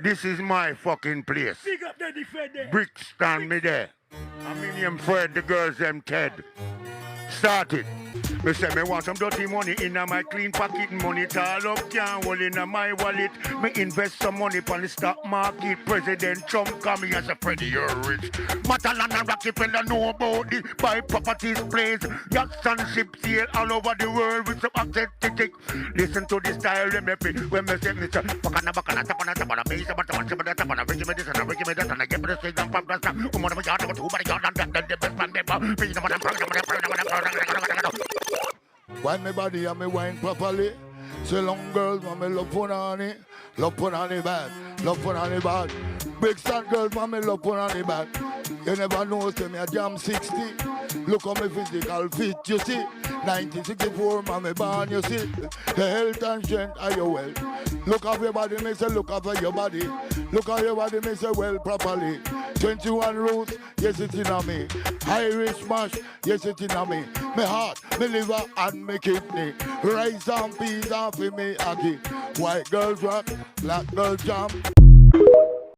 This is my fucking place. Big up the defender. Bricks stand me there. I mean him Fred, the girls them Ted. Start it. Me say me want some dirty money in my clean pocket. Money tall up can't hold in my wallet. Me invest some money on the stock market. President Trump come here as a Freddy, you're rich. Matalan and Rockefeller know about this. Buy properties, planes, yachts and ships sail all over the world with some access ticket. Listen to the style when me fit. When me say Mr. Bakana Bakana Tapana Tapana me say Batana Tapana Tapana Ricky me this and Ricky me that and I get me the street and pump that stuff. One of my yard over two body yard and the best man member. Wine me body and me wine properly. Say long girls, want me love punani. Love punani bad. Love punani bad. Big stand girls, want me love punani bad. You never know, say me a jam 60. Look at me physical fit, you see. 1964, man, me born, you see. The health and strength are your well. Look at your body, me say, look at your body. Look at your body, me say, well, properly. 21 roots, yes, it's in on me. Irish mash, yes, it's in on me. Me heart, me liver, and me kidney. Rice and peas, and for me, aggy. White girls rock, black girls jam.